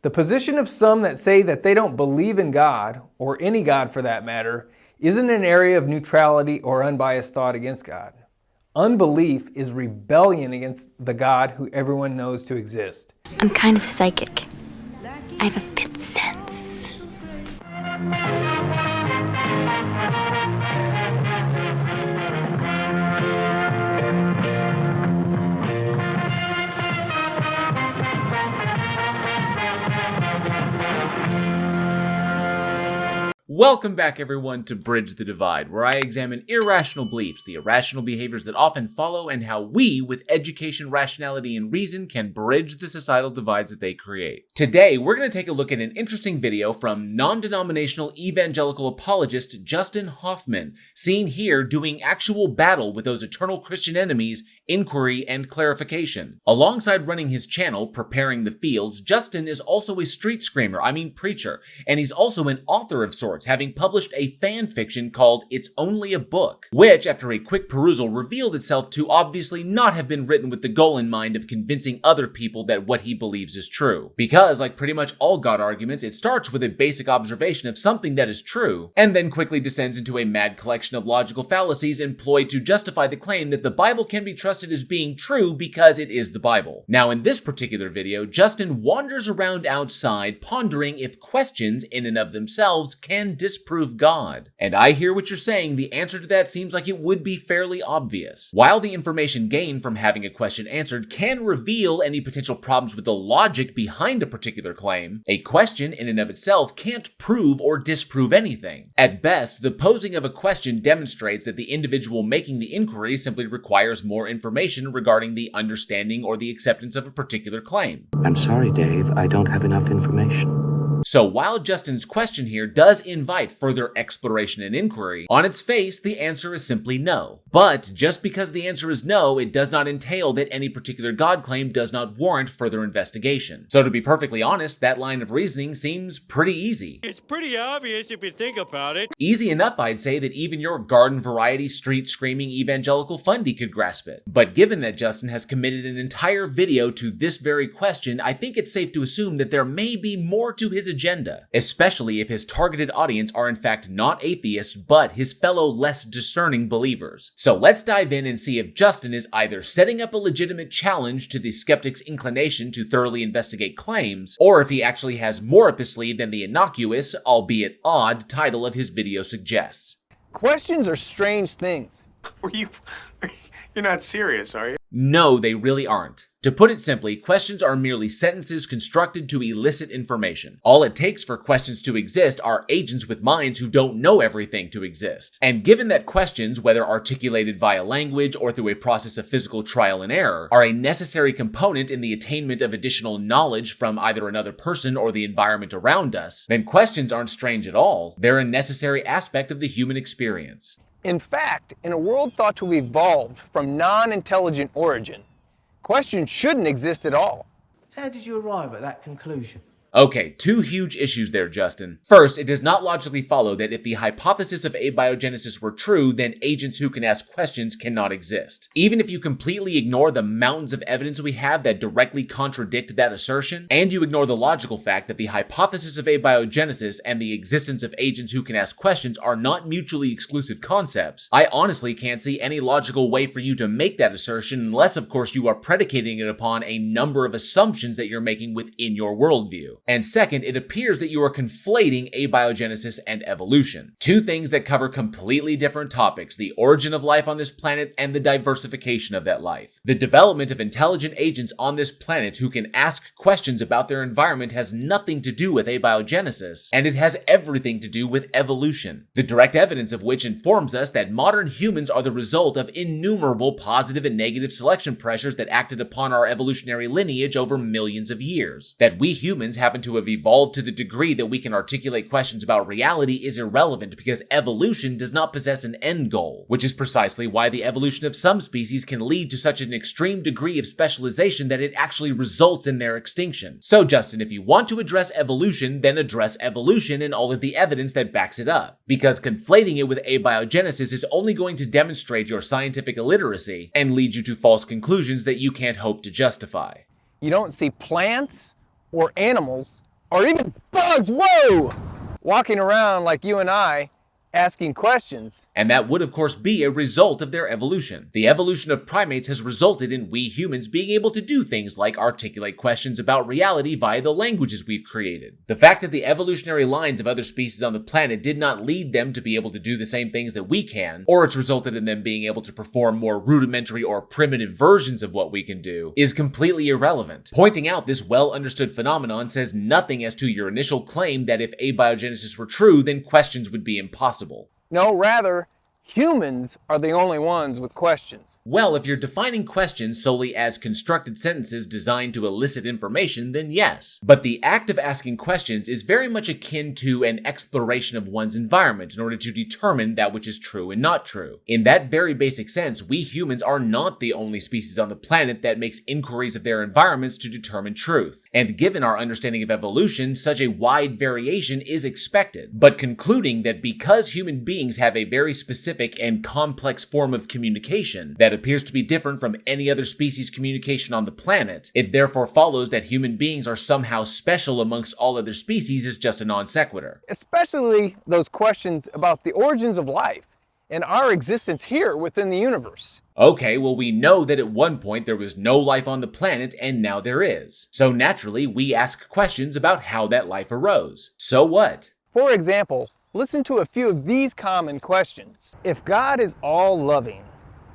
The position of some that say that they don't believe in God, or any God for that matter, isn't an area of neutrality or unbiased thought against God. Unbelief is rebellion against the God who everyone knows to exist. I'm kind of psychic. I have a fifth sense. Welcome back, everyone, to Bridge the Divide, where I examine irrational beliefs, the irrational behaviors that often follow, and how we, with education, rationality, and reason, can bridge the societal divides that they create. Today, we're going to take a look at an interesting video from non-denominational evangelical apologist Justin Hoffman, seen here doing actual battle with those eternal Christian enemies, inquiry, and clarification. Alongside running his channel, Preparing the Fields, Justin is also a street screamer, preacher, and he's also an author of sorts, having published a fan fiction called It's Only a Book, which, after a quick perusal, revealed itself to obviously not have been written with the goal in mind of convincing other people that what he believes is true. Because, like pretty much all God arguments, it starts with a basic observation of something that is true, and then quickly descends into a mad collection of logical fallacies employed to justify the claim that the Bible can be trusted as being true because it is the Bible. Now, in this particular video, Justin wanders around outside pondering if questions in and of themselves can disprove God. And I hear what you're saying. The answer to that seems like it would be fairly obvious. While the information gained from having a question answered can reveal any potential problems with the logic behind a particular claim, a question in and of itself can't prove or disprove anything. At best, the posing of a question demonstrates that the individual making the inquiry simply requires more information regarding the understanding or the acceptance of a particular claim. I'm sorry, Dave, I don't have enough information. So while Justin's question here does invite further exploration and inquiry, on its face, the answer is simply no. But just because the answer is no, it does not entail that any particular God claim does not warrant further investigation. So to be perfectly honest, that line of reasoning seems pretty easy. It's pretty obvious if you think about it. Easy enough, I'd say, that even your garden variety street screaming evangelical fundy could grasp it. But given that Justin has committed an entire video to this very question, I think it's safe to assume that there may be more to his agenda, especially if his targeted audience are in fact not atheists, but his fellow less discerning believers. So let's dive in and see if Justin is either setting up a legitimate challenge to the skeptic's inclination to thoroughly investigate claims, or if he actually has more up his sleeve than the innocuous, albeit odd, title of his video suggests. Questions are strange things. You're not serious, are you? No, they really aren't. To put it simply, questions are merely sentences constructed to elicit information. All it takes for questions to exist are agents with minds who don't know everything to exist. And given that questions, whether articulated via language or through a process of physical trial and error, are a necessary component in the attainment of additional knowledge from either another person or the environment around us, then questions aren't strange at all. They're a necessary aspect of the human experience. In fact, in a world thought to have evolved from non-intelligent origin, questions shouldn't exist at all. How did you arrive at that conclusion? Okay, two huge issues there, Justin. First, it does not logically follow that if the hypothesis of abiogenesis were true, then agents who can ask questions cannot exist. Even if you completely ignore the mountains of evidence we have that directly contradict that assertion, and you ignore the logical fact that the hypothesis of abiogenesis and the existence of agents who can ask questions are not mutually exclusive concepts, I honestly can't see any logical way for you to make that assertion unless, of course, you are predicating it upon a number of assumptions that you're making within your worldview. And second, it appears that you are conflating abiogenesis and evolution. Two things that cover completely different topics: the origin of life on this planet and the diversification of that life. The development of intelligent agents on this planet who can ask questions about their environment has nothing to do with abiogenesis, and it has everything to do with evolution. The direct evidence of which informs us that modern humans are the result of innumerable positive and negative selection pressures that acted upon our evolutionary lineage over millions of years. That we humans happen to have evolved to the degree that we can articulate questions about reality is irrelevant because evolution does not possess an end goal, which is precisely why the evolution of some species can lead to such an extreme degree of specialization that it actually results in their extinction. So Justin, if you want to address evolution, then address evolution and all of the evidence that backs it up, because conflating it with abiogenesis is only going to demonstrate your scientific illiteracy and lead you to false conclusions that you can't hope to justify. You don't see plants or animals or even bugs, whoa, walking around like you and I, asking questions. And that would of course be a result of their evolution. The evolution of primates has resulted in we humans being able to do things like articulate questions about reality via the languages we've created. The fact that the evolutionary lines of other species on the planet did not lead them to be able to do the same things that we can, or it's resulted in them being able to perform more rudimentary or primitive versions of what we can do, is completely irrelevant. Pointing out this well-understood phenomenon says nothing as to your initial claim that if abiogenesis were true, then questions would be impossible. No, rather, humans are the only ones with questions. Well, if you're defining questions solely as constructed sentences designed to elicit information, then yes. But the act of asking questions is very much akin to an exploration of one's environment in order to determine that which is true and not true. In that very basic sense, we humans are not the only species on the planet that makes inquiries of their environments to determine truth. And given our understanding of evolution, such a wide variation is expected. But concluding that because human beings have a very specific and complex form of communication that appears to be different from any other species' communication on the planet, it therefore follows that human beings are somehow special amongst all other species is just a non sequitur. Especially those questions about the origins of life and our existence here within the universe. Okay, well we know that at one point there was no life on the planet and now there is. So naturally we ask questions about how that life arose. So what? For example, listen to a few of these common questions. If God is all-loving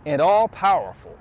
and all-powerful,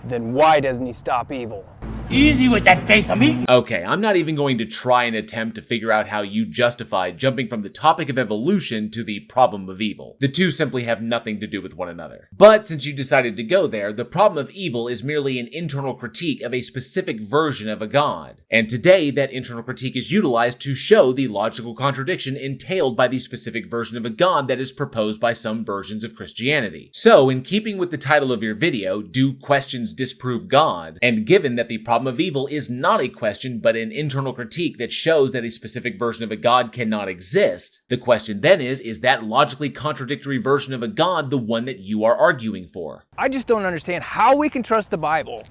then why doesn't he stop evil? Easy with that face of me. Okay, I'm not even going to try and attempt to figure out how you justify jumping from the topic of evolution to the problem of evil. The two simply have nothing to do with one another. But since you decided to go there, the problem of evil is merely an internal critique of a specific version of a god. And today, that internal critique is utilized to show the logical contradiction entailed by the specific version of a god that is proposed by some versions of Christianity. So, in keeping with the title of your video, Do Questions Disprove God? And given that the problem of evil is not a question but an internal critique that shows that a specific version of a god cannot exist, the question then is that logically contradictory version of a god the one that you are arguing for? I just don't understand how we can trust the Bible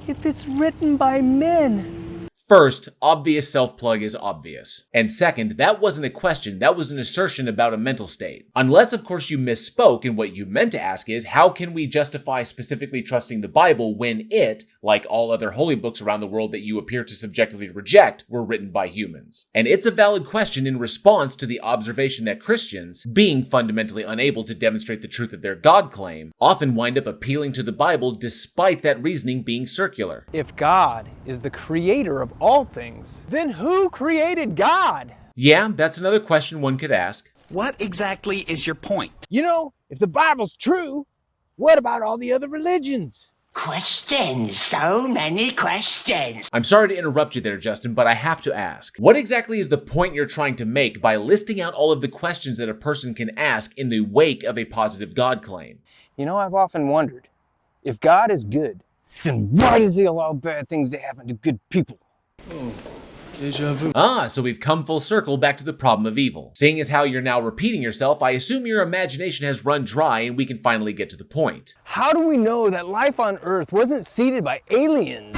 if it's written by men. First, obvious self-plug is obvious. And second, that wasn't a question, that was an assertion about a mental state. Unless, of course, you misspoke and what you meant to ask is, how can we justify specifically trusting the Bible when it, like all other holy books around the world that you appear to subjectively reject, were written by humans? And it's a valid question in response to the observation that Christians, being fundamentally unable to demonstrate the truth of their God claim, often wind up appealing to the Bible despite that reasoning being circular. If God is the creator of all things, then who created God? Yeah, that's another question one could ask. What exactly is your point? You know, if the Bible's true, what about all the other religions? Questions, so many questions. I'm sorry to interrupt you there, Justin, but I have to ask. What exactly is the point you're trying to make by listing out all of the questions that a person can ask in the wake of a positive God claim? You know, I've often wondered, if God is good, then why does he allow bad things to happen to good people? So we've come full circle back to the problem of evil. Seeing as how you're now repeating yourself, I assume your imagination has run dry and we can finally get to the point. How do we know that life on Earth wasn't seeded by aliens?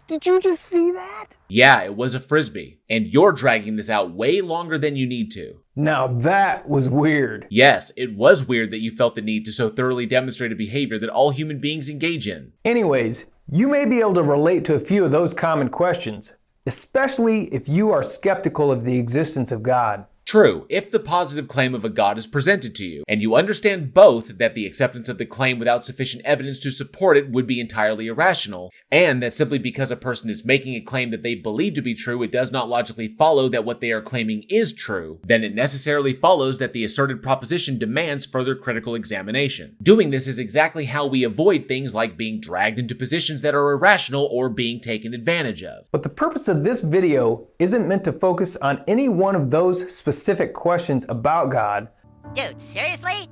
Did you just see that? Yeah, it was a frisbee. And you're dragging this out way longer than you need to. Now that was weird. Yes, it was weird that you felt the need to so thoroughly demonstrate a behavior that all human beings engage in. Anyways, you may be able to relate to a few of those common questions, especially if you are skeptical of the existence of God. True, if the positive claim of a god is presented to you, and you understand both that the acceptance of the claim without sufficient evidence to support it would be entirely irrational, and that simply because a person is making a claim that they believe to be true, it does not logically follow that what they are claiming is true, then it necessarily follows that the asserted proposition demands further critical examination. Doing this is exactly how we avoid things like being dragged into positions that are irrational or being taken advantage of. But the purpose of this video isn't meant to focus on any one of those specific questions about God. Dude, seriously?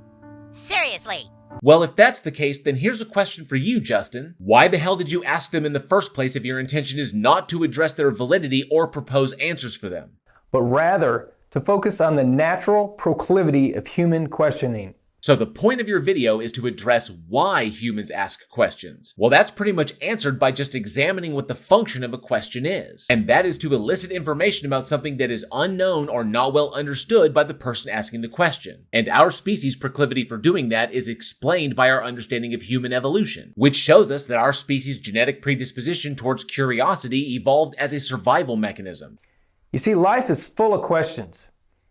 Seriously? Well, if that's the case, then here's a question for you, Justin. Why the hell did you ask them in the first place if your intention is not to address their validity or propose answers for them? But rather to focus on the natural proclivity of human questioning. So the point of your video is to address why humans ask questions. Well, that's pretty much answered by just examining what the function of a question is. And that is to elicit information about something that is unknown or not well understood by the person asking the question. And our species' proclivity for doing that is explained by our understanding of human evolution, which shows us that our species' genetic predisposition towards curiosity evolved as a survival mechanism. You see, life is full of questions.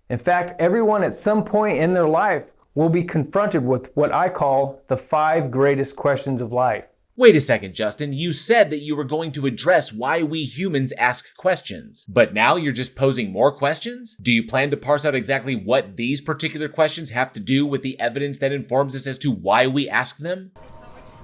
In fact, everyone at some point in their life will be confronted with what I call the 5 greatest questions of life. Wait a second, Justin. You said that you were going to address why we humans ask questions, but now you're just posing more questions? Do you plan to parse out exactly what these particular questions have to do with the evidence that informs us as to why we ask them?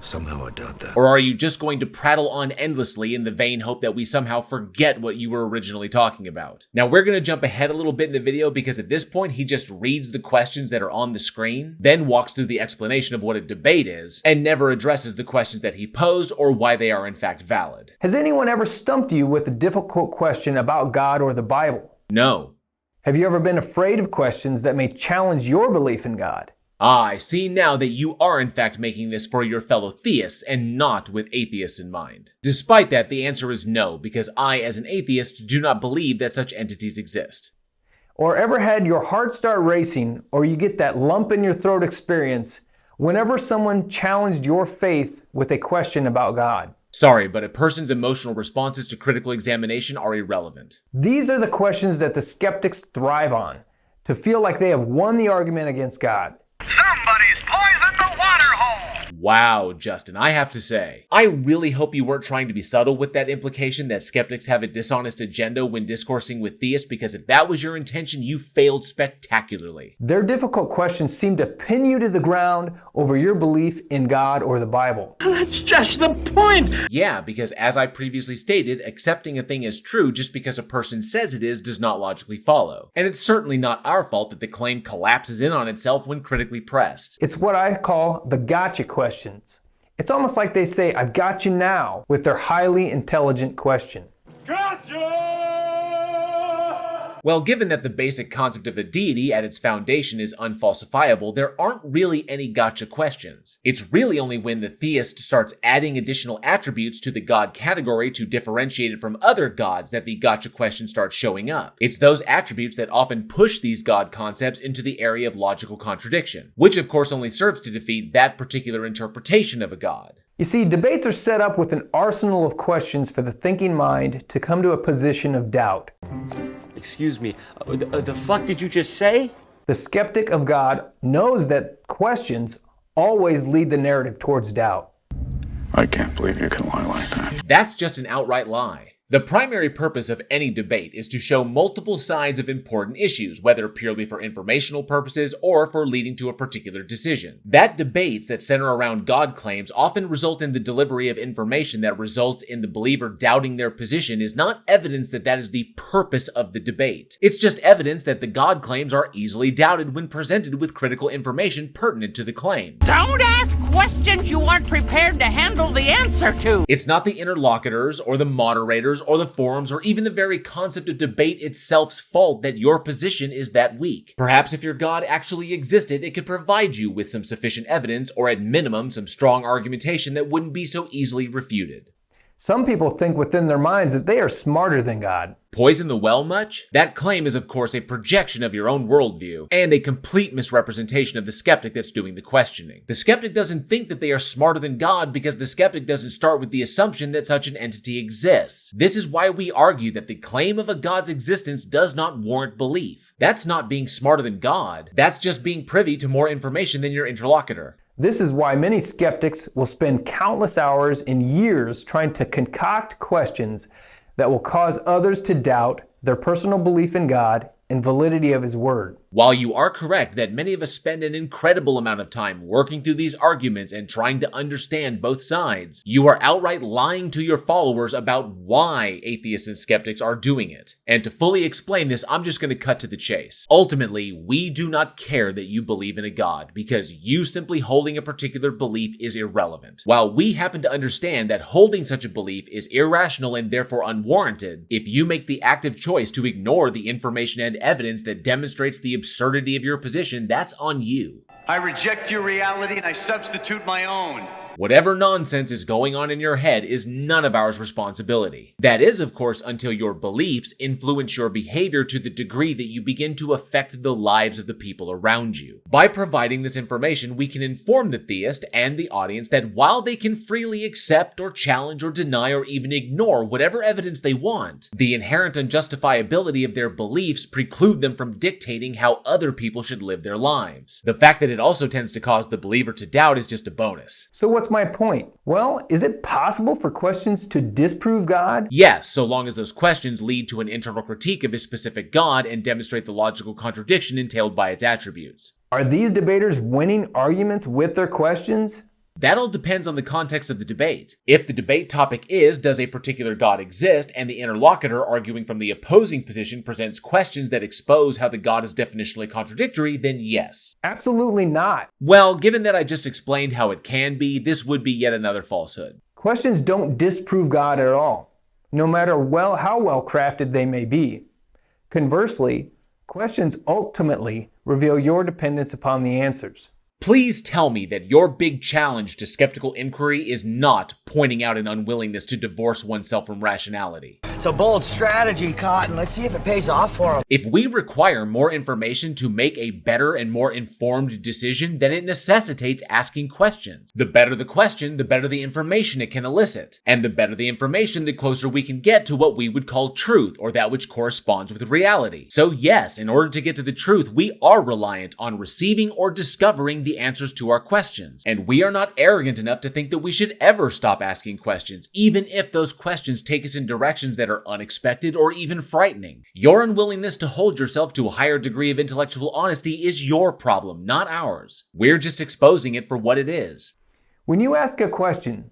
Somehow I doubt that. Or are you just going to prattle on endlessly in the vain hope that we somehow forget what you were originally talking about? Now, we're going to jump ahead a little bit in the video because at this point, he just reads the questions that are on the screen, then walks through the explanation of what a debate is, and never addresses the questions that he posed or why they are in fact valid. Has anyone ever stumped you with a difficult question about God or the Bible? No. Have you ever been afraid of questions that may challenge your belief in God? I see now that you are in fact making this for your fellow theists and not with atheists in mind. Despite that, the answer is no, because I, as an atheist, do not believe that such entities exist. Or ever had your heart start racing, or you get that lump in your throat experience whenever someone challenged your faith with a question about God? Sorry, but a person's emotional responses to critical examination are irrelevant. These are the questions that the skeptics thrive on, to feel like they have won the argument against God. Somebody's poisoned the water hole! Wow, Justin, I have to say, I really hope you weren't trying to be subtle with that implication that skeptics have a dishonest agenda when discoursing with theists, because if that was your intention, you failed spectacularly. Their difficult questions seem to pin you to the ground over your belief in God or the Bible. That's just the point. Yeah, because as I previously stated, accepting a thing as true just because a person says it is does not logically follow. And it's certainly not our fault that the claim collapses in on itself when critically pressed. It's what I call the gotcha questions. It's almost like they say, "I've got you now," with their highly intelligent question. Gotcha! Well, given that the basic concept of a deity at its foundation is unfalsifiable, there aren't really any gotcha questions. It's really only when the theist starts adding additional attributes to the God category to differentiate it from other gods that the gotcha question starts showing up. It's those attributes that often push these God concepts into the area of logical contradiction, which of course only serves to defeat that particular interpretation of a god. You see, debates are set up with an arsenal of questions for the thinking mind to come to a position of doubt. Excuse me, the fuck did you just say? The skeptic of God knows that questions always lead the narrative towards doubt. I can't believe you can lie like that. That's just an outright lie. The primary purpose of any debate is to show multiple sides of important issues, whether purely for informational purposes or for leading to a particular decision. That debates that center around God claims often result in the delivery of information that results in the believer doubting their position is not evidence that that is the purpose of the debate. It's just evidence that the God claims are easily doubted when presented with critical information pertinent to the claim. Don't ask questions you aren't prepared to handle the answer to. It's not the interlocutors or the moderators or the forums or even the very concept of debate itself's fault that your position is that weak. Perhaps if your God actually existed, it could provide you with some sufficient evidence or at minimum some strong argumentation that wouldn't be so easily refuted. Some people think within their minds that they are smarter than God. Poison the well much? That claim is of course a projection of your own worldview, and a complete misrepresentation of the skeptic that's doing the questioning. The skeptic doesn't think that they are smarter than God because the skeptic doesn't start with the assumption that such an entity exists. This is why we argue that the claim of a God's existence does not warrant belief. That's not being smarter than God, that's just being privy to more information than your interlocutor. This is why many skeptics will spend countless hours and years trying to concoct questions that will cause others to doubt their personal belief in God and validity of His Word. While you are correct that many of us spend an incredible amount of time working through these arguments and trying to understand both sides, you are outright lying to your followers about why atheists and skeptics are doing it. And to fully explain this, I'm just going to cut to the chase. Ultimately, we do not care that you believe in a God because you simply holding a particular belief is irrelevant. While we happen to understand that holding such a belief is irrational and therefore unwarranted, if you make the active choice to ignore the information and evidence that demonstrates the absurdity of your position, that's on you. I reject your reality and I substitute my own. Whatever nonsense is going on in your head is none of our responsibility. That is, of course, until your beliefs influence your behavior to the degree that you begin to affect the lives of the people around you. By providing this information, we can inform the theist and the audience that while they can freely accept or challenge or deny or even ignore whatever evidence they want, the inherent unjustifiability of their beliefs preclude them from dictating how other people should live their lives. The fact that it also tends to cause the believer to doubt is just a bonus. So what's my point? Well, is it possible for questions to disprove God? Yes, so long as those questions lead to an internal critique of a specific God and demonstrate the logical contradiction entailed by its attributes. Are these debaters winning arguments with their questions? That all depends on the context of the debate. If the debate topic is, does a particular God exist, and the interlocutor arguing from the opposing position presents questions that expose how the God is definitionally contradictory, then yes. Absolutely not. Well, given that I just explained how it can be, this would be yet another falsehood. Questions don't disprove God at all, no matter how well crafted they may be. Conversely, questions ultimately reveal your dependence upon the answers. Please tell me that your big challenge to skeptical inquiry is not pointing out an unwillingness to divorce oneself from rationality. It's a bold strategy, Cotton. Let's see if it pays off for him. If we require more information to make a better and more informed decision, then it necessitates asking questions. The better the question, the better the information it can elicit. And the better the information, the closer we can get to what we would call truth, or that which corresponds with reality. So yes, in order to get to the truth, we are reliant on receiving or discovering the answers to our questions. And we are not arrogant enough to think that we should ever stop asking questions, even if those questions take us in directions that are unexpected or even frightening. Your unwillingness to hold yourself to a higher degree of intellectual honesty is your problem, not ours. We're just exposing it for what it is. When you ask a question,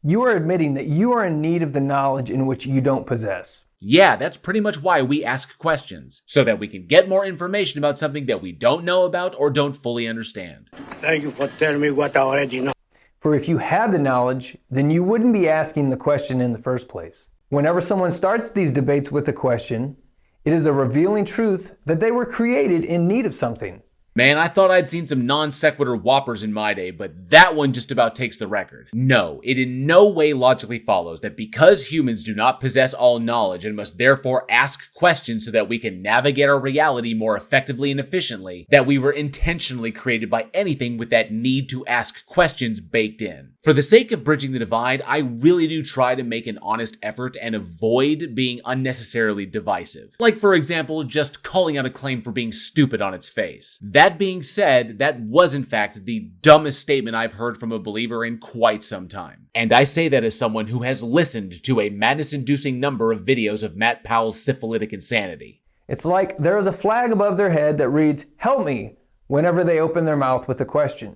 you are admitting that you are in need of the knowledge in which you don't possess. Yeah, that's pretty much why we ask questions, so that we can get more information about something that we don't know about or don't fully understand. Thank you for telling me what I already know. For if you had the knowledge, then you wouldn't be asking the question in the first place. Whenever someone starts these debates with a question, it is a revealing truth that they were created in need of something. Man, I thought I'd seen some non-sequitur whoppers in my day, but that one just about takes the record. No, it in no way logically follows that because humans do not possess all knowledge and must therefore ask questions so that we can navigate our reality more effectively and efficiently, that we were intentionally created by anything with that need to ask questions baked in. For the sake of bridging the divide, I really do try to make an honest effort and avoid being unnecessarily divisive. Like, for example, just calling out a claim for being stupid on its face. That being said, that was in fact the dumbest statement I've heard from a believer in quite some time. And I say that as someone who has listened to a madness-inducing number of videos of Matt Powell's syphilitic insanity. It's like there is a flag above their head that reads, "Help me," whenever they open their mouth with a question.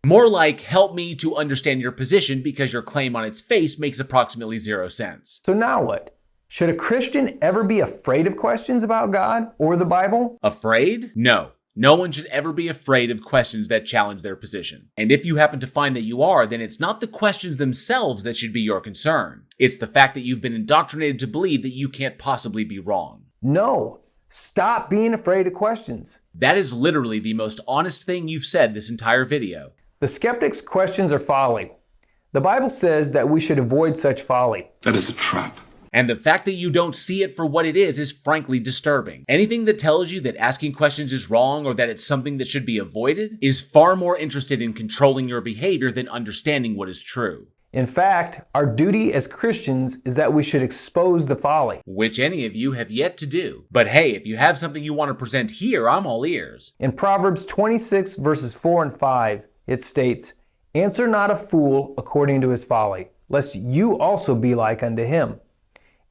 More like, help me to understand your position because your claim on its face makes approximately 0 sense. So now what? Should a Christian ever be afraid of questions about God or the Bible? Afraid? No. No one should ever be afraid of questions that challenge their position. And if you happen to find that you are, then it's not the questions themselves that should be your concern. It's the fact that you've been indoctrinated to believe that you can't possibly be wrong. No. Stop being afraid of questions. That is literally the most honest thing you've said this entire video. The skeptics' questions are folly. The Bible says that we should avoid such folly. That is a trap. And the fact that you don't see it for what it is frankly disturbing. Anything that tells you that asking questions is wrong or that it's something that should be avoided is far more interested in controlling your behavior than understanding what is true. In fact, our duty as Christians is that we should expose the folly. Which any of you have yet to do. But hey, if you have something you want to present here, I'm all ears. In Proverbs 26 verses 4 and 5, it states, "Answer not a fool according to his folly, lest you also be like unto him.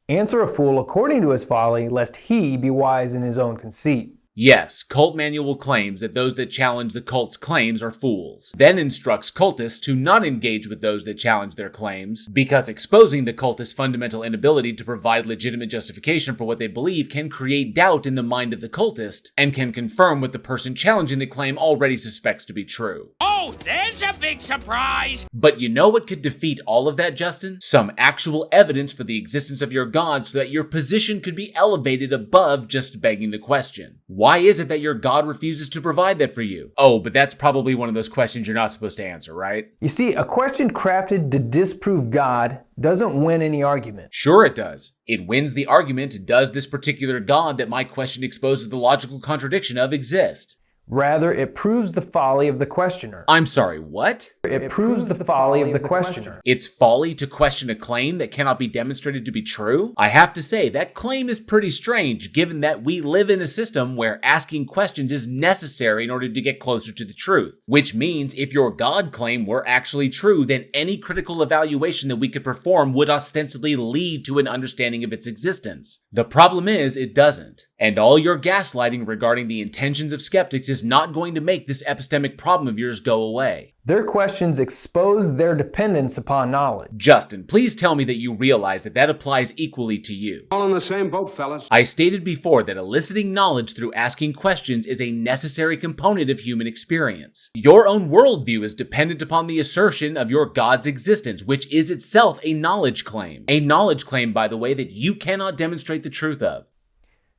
Answer a fool according to his folly, lest he be wise in his own conceit." Yes, Cult Manual claims that those that challenge the cult's claims are fools, then instructs cultists to not engage with those that challenge their claims, because exposing the cultist's fundamental inability to provide legitimate justification for what they believe can create doubt in the mind of the cultist, and can confirm what the person challenging the claim already suspects to be true. Oh, there's a big surprise! But you know what could defeat all of that, Justin? Some actual evidence for the existence of your God so that your position could be elevated above just begging the question. Why is it that your God refuses to provide that for you? Oh, but that's probably one of those questions you're not supposed to answer, right? You see, a question crafted to disprove God doesn't win any argument. Sure it does. It wins the argument, does this particular God that my question exposes the logical contradiction of exist? Rather, it proves the folly of the questioner. I'm sorry, what? It proves the folly of the questioner. It's folly to question a claim that cannot be demonstrated to be true? I have to say, that claim is pretty strange, given that we live in a system where asking questions is necessary in order to get closer to the truth. Which means if your God claim were actually true, then any critical evaluation that we could perform would ostensibly lead to an understanding of its existence. The problem is, it doesn't. And all your gaslighting regarding the intentions of skeptics is not going to make this epistemic problem of yours go away. Their questions expose their dependence upon knowledge. Justin, please tell me that you realize that that applies equally to you. All in the same boat, fellas. I stated before that eliciting knowledge through asking questions is a necessary component of human experience. Your own worldview is dependent upon the assertion of your God's existence, which is itself a knowledge claim. A knowledge claim, by the way, that you cannot demonstrate the truth of.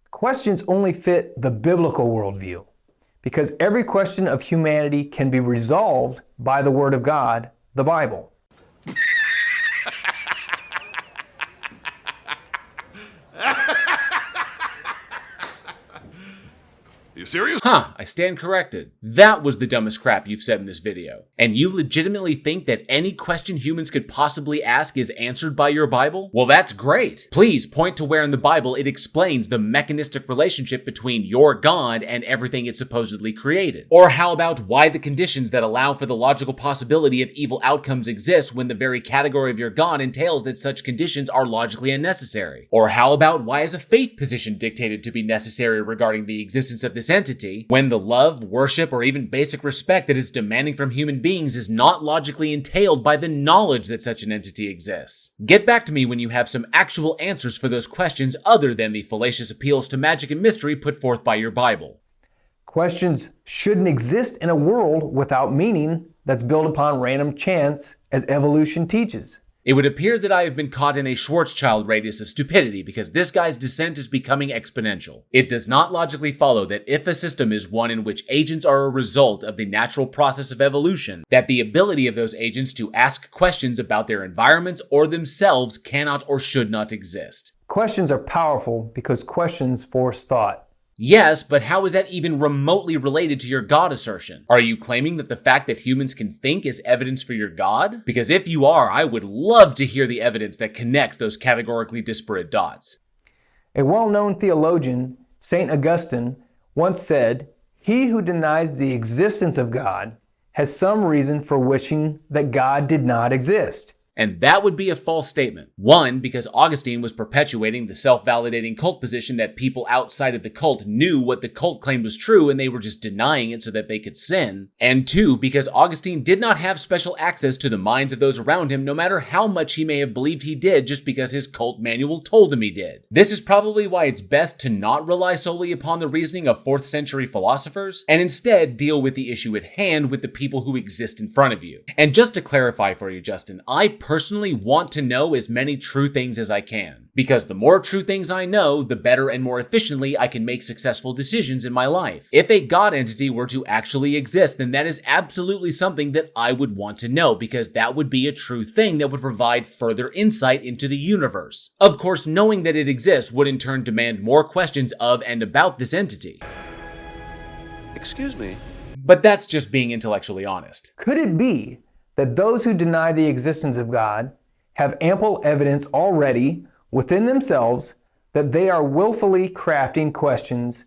Questions only fit the biblical worldview, because every question of humanity can be resolved by the Word of God, the Bible. You serious? Huh, I stand corrected. That was the dumbest crap you've said in this video. And you legitimately think that any question humans could possibly ask is answered by your Bible? Well, that's great. Please point to where in the Bible it explains the mechanistic relationship between your God and everything it supposedly created. Or how about why the conditions that allow for the logical possibility of evil outcomes exist when the very category of your God entails that such conditions are logically unnecessary? Or how about why is a faith position dictated to be necessary regarding the existence of this entity, when the love, worship, or even basic respect that it's demanding from human beings is not logically entailed by the knowledge that such an entity exists? Get back to me when you have some actual answers for those questions other than the fallacious appeals to magic and mystery put forth by your Bible. Questions shouldn't exist in a world without meaning that's built upon random chance, as evolution teaches. It would appear that I have been caught in a Schwarzschild radius of stupidity because this guy's descent is becoming exponential. It does not logically follow that if a system is one in which agents are a result of the natural process of evolution, that the ability of those agents to ask questions about their environments or themselves cannot or should not exist. Questions are powerful because questions force thought. Yes, but how is that even remotely related to your God assertion? Are you claiming that the fact that humans can think is evidence for your God? Because if you are, I would love to hear the evidence that connects those categorically disparate dots. A well-known theologian, St. Augustine, once said, "He who denies the existence of God has some reason for wishing that God did not exist." And that would be a false statement. One, because Augustine was perpetuating the self-validating cult position that people outside of the cult knew what the cult claimed was true and they were just denying it so that they could sin. And two, because Augustine did not have special access to the minds of those around him, no matter how much he may have believed he did just because his cult manual told him he did. This is probably why it's best to not rely solely upon the reasoning of 4th century philosophers, and instead deal with the issue at hand with the people who exist in front of you. And just to clarify for you, Justin, I personally want to know as many true things as I can, because the more true things I know, the better and more efficiently I can make successful decisions in my life. If a God entity were to actually exist, then that is absolutely something that I would want to know, because that would be a true thing that would provide further insight into the universe. Of course, knowing that it exists would in turn demand more questions of and about this entity. Excuse me. But that's just being intellectually honest. Could it be that those who deny the existence of God have ample evidence already within themselves that they are willfully crafting questions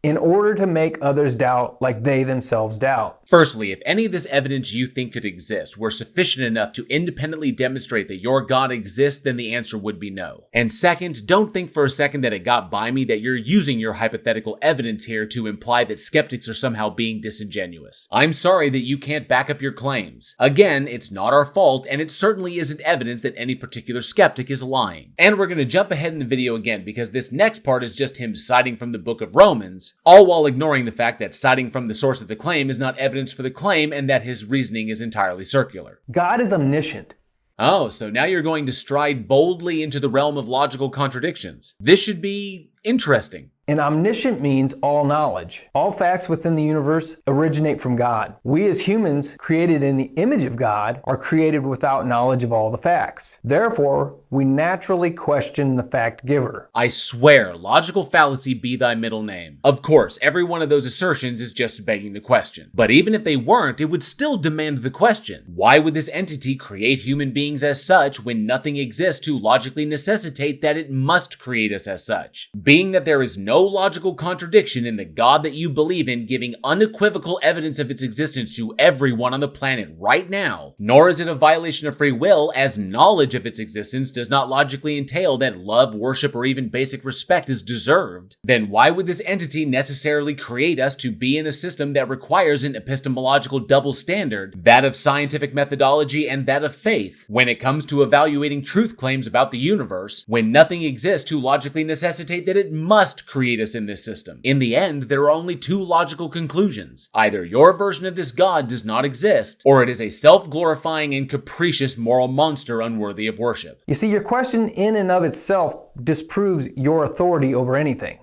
in order to make others doubt like they themselves doubt? Firstly, if any of this evidence you think could exist were sufficient enough to independently demonstrate that your God exists, then the answer would be no. And second, don't think for a second that it got by me that you're using your hypothetical evidence here to imply that skeptics are somehow being disingenuous. I'm sorry that you can't back up your claims. Again, it's not our fault, and it certainly isn't evidence that any particular skeptic is lying. And we're going to jump ahead in the video again, because this next part is just him citing from the book of Romans, all while ignoring the fact that citing from the source of the claim is not evidence for the claim and that his reasoning is entirely circular. God is omniscient. Oh, so now you're going to stride boldly into the realm of logical contradictions. This should be Interesting. And omniscient means all knowledge. All facts within the universe originate from God. We as humans, created in the image of God, are created without knowledge of all the facts. Therefore, we naturally question the fact giver. I swear, logical fallacy be thy middle name. Of course, every one of those assertions is just begging the question. But even if they weren't, it would still demand the question. Why would this entity create human beings as such when nothing exists to logically necessitate that it must create us as such? Being that there is no logical contradiction in the God that you believe in giving unequivocal evidence of its existence to everyone on the planet right now, nor is it a violation of free will, as knowledge of its existence does not logically entail that love, worship, or even basic respect is deserved, then why would this entity necessarily create us to be in a system that requires an epistemological double standard, that of scientific methodology and that of faith, when it comes to evaluating truth claims about the universe, when nothing exists to logically necessitate that it must create us in this system? In the end, there are only two logical conclusions. Either your version of this God does not exist, or it is a self-glorifying and capricious moral monster unworthy of worship. You see, your question in and of itself disproves your authority over anything,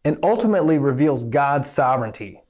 and ultimately reveals God's sovereignty.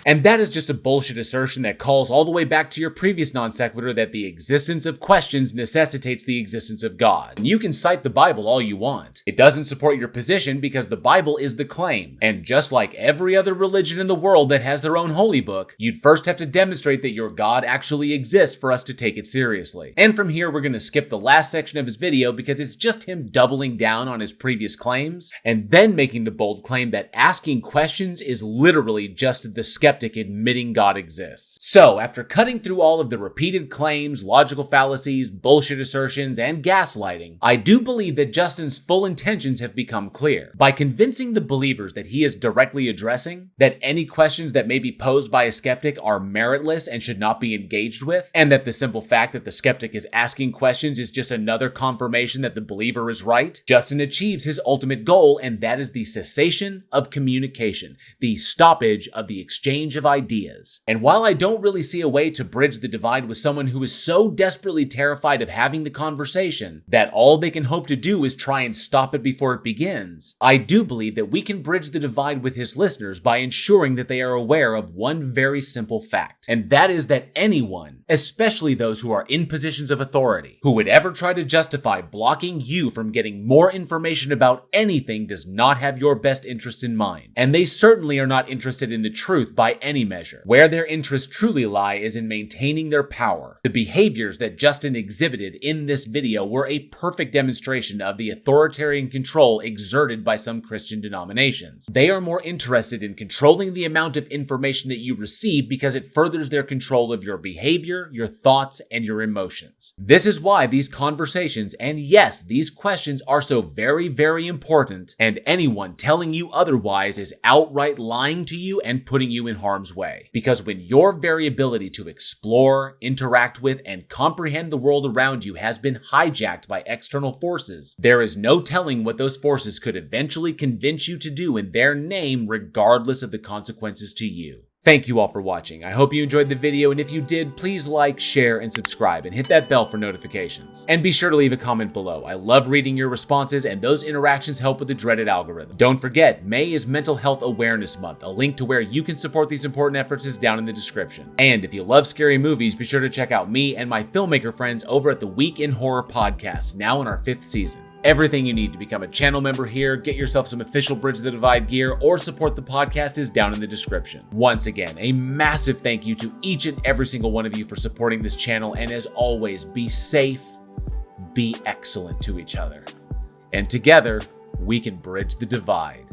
And that is just a bullshit assertion that calls all the way back to your previous non sequitur that the existence of questions necessitates the existence of God. And you can cite the Bible all you want. It doesn't support your position because the Bible is the claim. And just like every other religion in the world that has their own holy book, you'd first have to demonstrate that your God actually exists for us to take it seriously. And from here, we're going to skip the last section of his video because it's just him doubling down on his previous claims and then making the bold claim that asking questions is literally just the skeptic admitting God exists. So, after cutting through all of the repeated claims, logical fallacies, bullshit assertions, and gaslighting, I do believe that Justin's full intentions have become clear. By convincing the believers that he is directly addressing, that any questions that may be posed by a skeptic are meritless and should not be engaged with, and that the simple fact that the skeptic is asking questions is just another confirmation that the believer is right, Justin achieves his ultimate goal, and that is the cessation of communication, the stoppage of the exchange of ideas. And while I don't really see a way to bridge the divide with someone who is so desperately terrified of having the conversation that all they can hope to do is try and stop it before it begins, I do believe that we can bridge the divide with his listeners by ensuring that they are aware of one very simple fact, and that is that anyone, especially those who are in positions of authority, who would ever try to justify blocking you from getting more information about anything does not have your best interest in mind. And they certainly are not interested in the truth by any measure. Where their interests truly lie is in maintaining their power. The behaviors that Justin exhibited in this video were a perfect demonstration of the authoritarian control exerted by some Christian denominations. They are more interested in controlling the amount of information that you receive because it furthers their control of your behavior, your thoughts, and your emotions. This is why these conversations, and yes, these questions are so very, very important, and anyone telling you otherwise is outright lying to you and putting you in harm's way. Because when your very ability to explore, interact with, and comprehend the world around you has been hijacked by external forces, there is no telling what those forces could eventually convince you to do in their name, regardless of the consequences to you. Thank you all for watching. I hope you enjoyed the video, and if you did, please like, share, and subscribe, and hit that bell for notifications. And be sure to leave a comment below. I love reading your responses, and those interactions help with the dreaded algorithm. Don't forget, May is Mental Health Awareness Month. A link to where you can support these important efforts is down in the description. And if you love scary movies, be sure to check out me and my filmmaker friends over at the Week in Horror podcast, now in our 5th season. Everything you need to become a channel member here, get yourself some official Bridge the Divide gear, or support the podcast is down in the description. Once again, a massive thank you to each and every single one of you for supporting this channel, and as always, be safe, be excellent to each other, and together, we can bridge the divide.